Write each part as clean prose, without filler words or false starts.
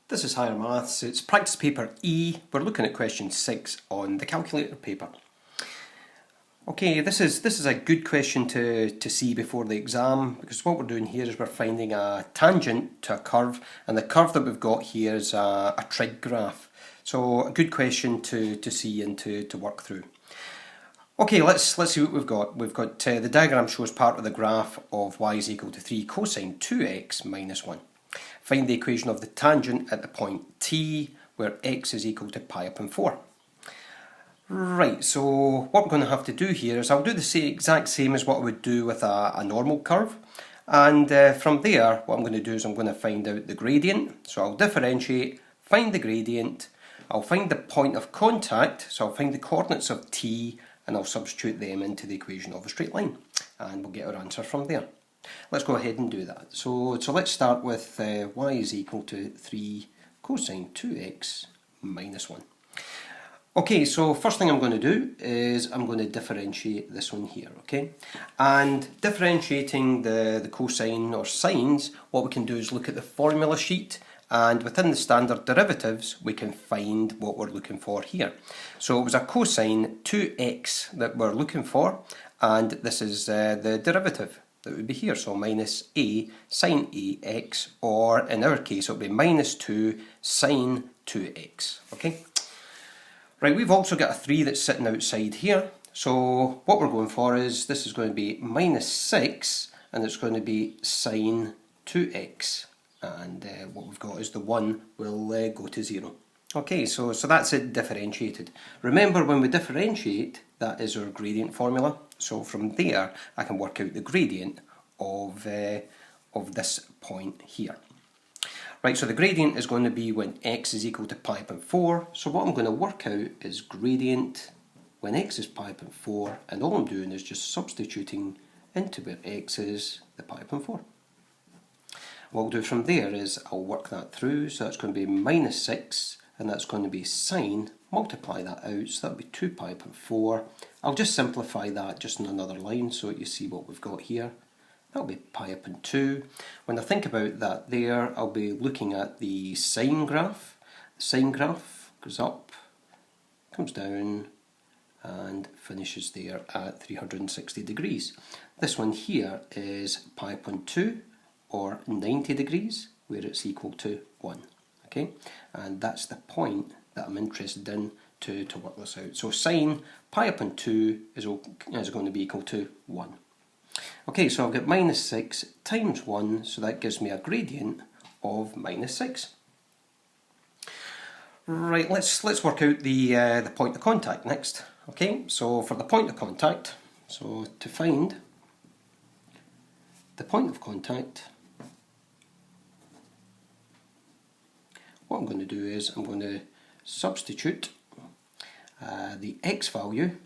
This is Higher Maths, it's practice paper E. We're looking at question 6 on the calculator paper. Okay, this is a good question to see before the exam, because what we're doing here is we're finding a tangent to a curve, and the curve that we've got here is a trig graph. So a good question to see and to work through. Okay, let's see what we've got. We've got the diagram shows part of the graph of y is equal to 3 cosine 2x minus 1. Find the equation of the tangent at the point T where x is equal to pi upon 4. Right, so what we're going to have to do here is I'll do the exact same as what I would do with a normal curve. And from there, what I'm going to do is I'm going to find out the gradient. So I'll differentiate, find the gradient, I'll find the point of contact, so I'll find the coordinates of T and I'll substitute them into the equation of a straight line. And we'll get our answer from there. Let's go ahead and do that. So let's start with y is equal to 3 cosine 2x minus 1. Okay, so first thing I'm going to do is I'm going to differentiate this one here, okay? And differentiating the cosine or sines, what we can do is look at the formula sheet, and within the standard derivatives we can find what we're looking for here. So it was a cosine 2x that we're looking for, and this is the derivative that would be here, so minus a sine ax, or in our case it will be minus 2 sine 2x, okay? Right, we've also got a 3 that's sitting outside here, so what we're going for is this is going to be minus 6 and it's going to be sine 2x, and what we've got is the 1 will go to 0. Okay, so that's it differentiated. Remember, when we differentiate, that is our gradient formula. So from there, I can work out the gradient of this point here. Right, so the gradient is going to be when x is equal to pi upon 4. So what I'm going to work out is gradient when x is pi upon 4, and all I'm doing is just substituting into where x is the pi upon 4. What I'll do from there is I'll work that through, so that's going to be minus 6, and that's going to be sine, multiply that out, so that'll be 2 pi upon 4. I'll just simplify that just in another line so you see what we've got here. That'll be pi upon 2. When I think about that there, I'll be looking at the sine graph. The sine graph goes up, comes down, and finishes there at 360 degrees. This one here is pi upon 2, or 90 degrees, where it's equal to 1. Okay, and that's the point that I'm interested in to work this out. So sine pi upon 2 is going to be equal to 1. Okay, so I've got minus 6 times 1, so that gives me a gradient of minus 6. Right, let's work out the point of contact next. Okay, so for the point of contact, so to find the point of contact, what I'm going to do is I'm going to substitute the x value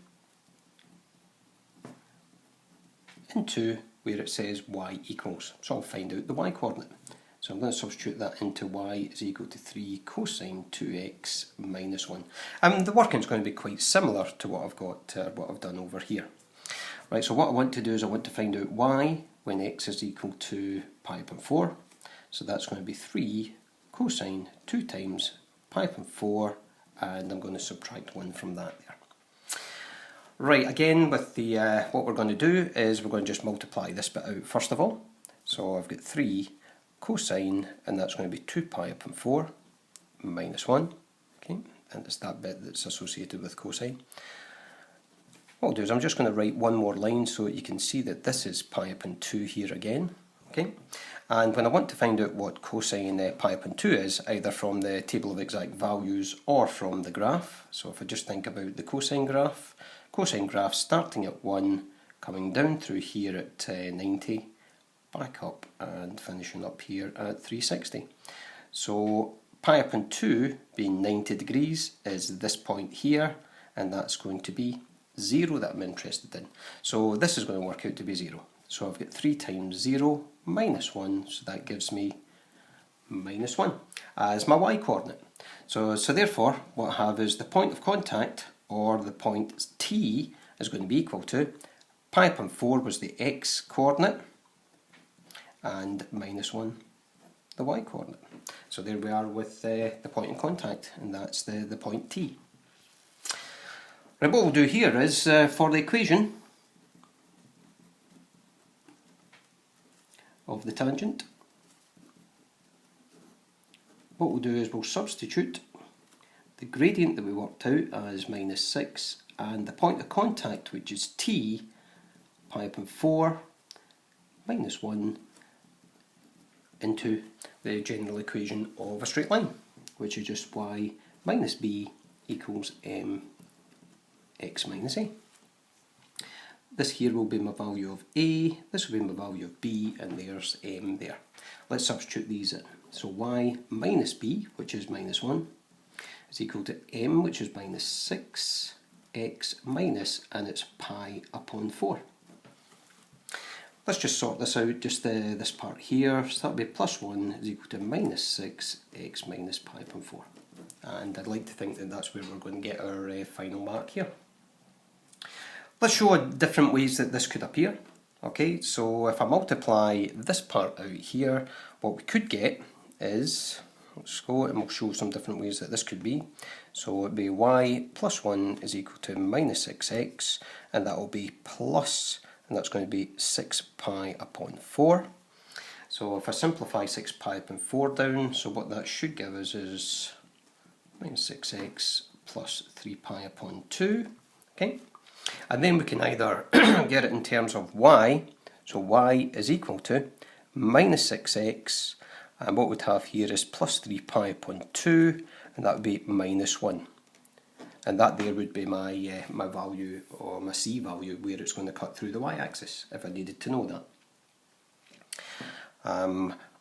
into where it says y equals. So I'll find out the y coordinate. So I'm going to substitute that into y is equal to 3 cosine 2x minus 1. The working is going to be quite similar to what I've got, what I've done over here. Right, so what I want to do is I want to find out y when x is equal to pi upon 4. So that's going to be 3 cosine 2 times pi upon 4, and I'm going to subtract 1 from that there. Right, again with the what we're going to do is we're going to just multiply this bit out first of all. So I've got 3 cosine, and that's going to be 2 pi upon 4 minus 1. Okay, and it's that bit that's associated with cosine. What I'll do is I'm just going to write one more line so that you can see that this is pi upon 2 here again. Okay, and when I want to find out what cosine pi upon 2 is, either from the table of exact values or from the graph, so if I just think about the cosine graph starting at 1, coming down through here at 90, back up and finishing up here at 360. So pi upon 2 being 90 degrees is this point here, and that's going to be 0 that I'm interested in. So this is going to work out to be 0. So I've got 3 times 0 minus 1, so that gives me minus 1 as my y coordinate. So therefore what I have is the point of contact, or the point T, is going to be equal to pi upon 4 was the x coordinate, and minus 1 the y coordinate. So there we are with the point in contact, and that's the point T. Right, what we'll do here is, for the equation of the tangent, what we'll do is we'll substitute the gradient that we worked out as minus 6 and the point of contact, which is T, pi upon 4 minus 1, into the general equation of a straight line, which is just y minus b equals mx minus a. This here will be my value of a, this will be my value of b, and there's m there. Let's substitute these in. So y minus b, which is minus 1, is equal to m, which is minus 6, x minus, and it's pi upon 4. Let's just sort this out, just this part here. So that'll be plus 1 is equal to minus 6, x minus pi upon 4. And I'd like to think that that's where we're going to get our final mark here. Let's show different ways that this could appear. Okay, so if I multiply this part out here, what we could get is, let's go and we'll show some different ways that this could be. So it would be y plus 1 is equal to minus 6x, and that will be plus, and that's going to be 6 pi upon 4. So if I simplify 6 pi upon 4 down, so what that should give us is minus 6x plus 3 pi upon 2. Okay, and then we can either get it in terms of y, so y is equal to minus 6x, and what we'd have here is plus 3 pi upon 2, and that would be minus 1. And that there would be my my value, or my c value, where it's going to cut through the y-axis, if I needed to know that.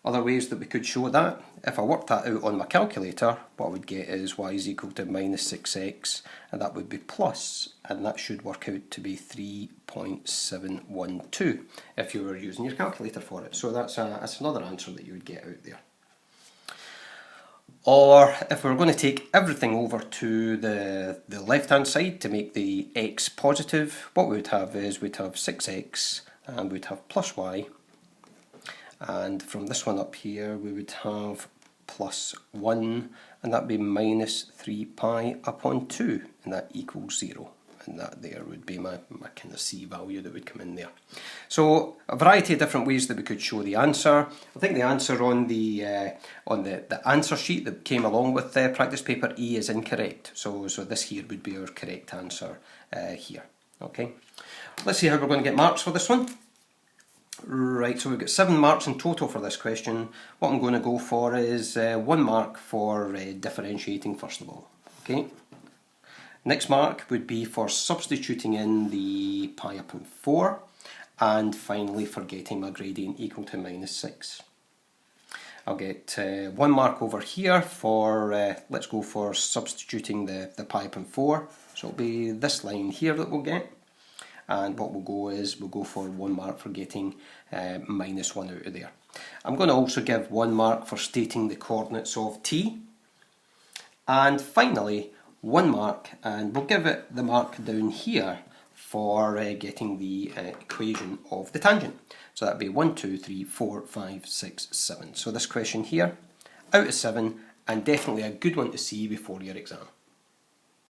Other ways that we could show that, if I worked that out on my calculator, what I would get is y is equal to minus 6x, and that would be plus, and that should work out to be 3.712 if you were using your calculator for it. So that's another answer that you would get out there. Or if we're going to take everything over to the left hand side to make the x positive, what we would have is we'd have 6x and we'd have plus y, and from this one up here we would have plus 1, and that would be minus 3 pi upon 2, and that equals 0. And that there would be my kind of c value that would come in there. So a variety of different ways that we could show the answer. I think the answer on the answer sheet that came along with practice paper E is incorrect. So this here would be our correct answer here. Okay, let's see how we're going to get marks for this one. Right, so we've got 7 marks in total for this question. What I'm going to go for is 1 mark for differentiating first of all. Okay. Next mark would be for substituting in the pi upon 4, and finally for getting my gradient equal to minus 6. I'll get 1 mark over here for, let's go for substituting the pi upon 4, so it'll be this line here that we'll get, and what we'll go is, we'll go for 1 mark for getting minus 1 out of there. I'm going to also give 1 mark for stating the coordinates of t, and finally 1 mark, and we'll give it the mark down here for getting the equation of the tangent. So that'd be 1, 2, 3, 4, 5, 6, 7. So this question here, out of 7, and definitely a good one to see before your exam.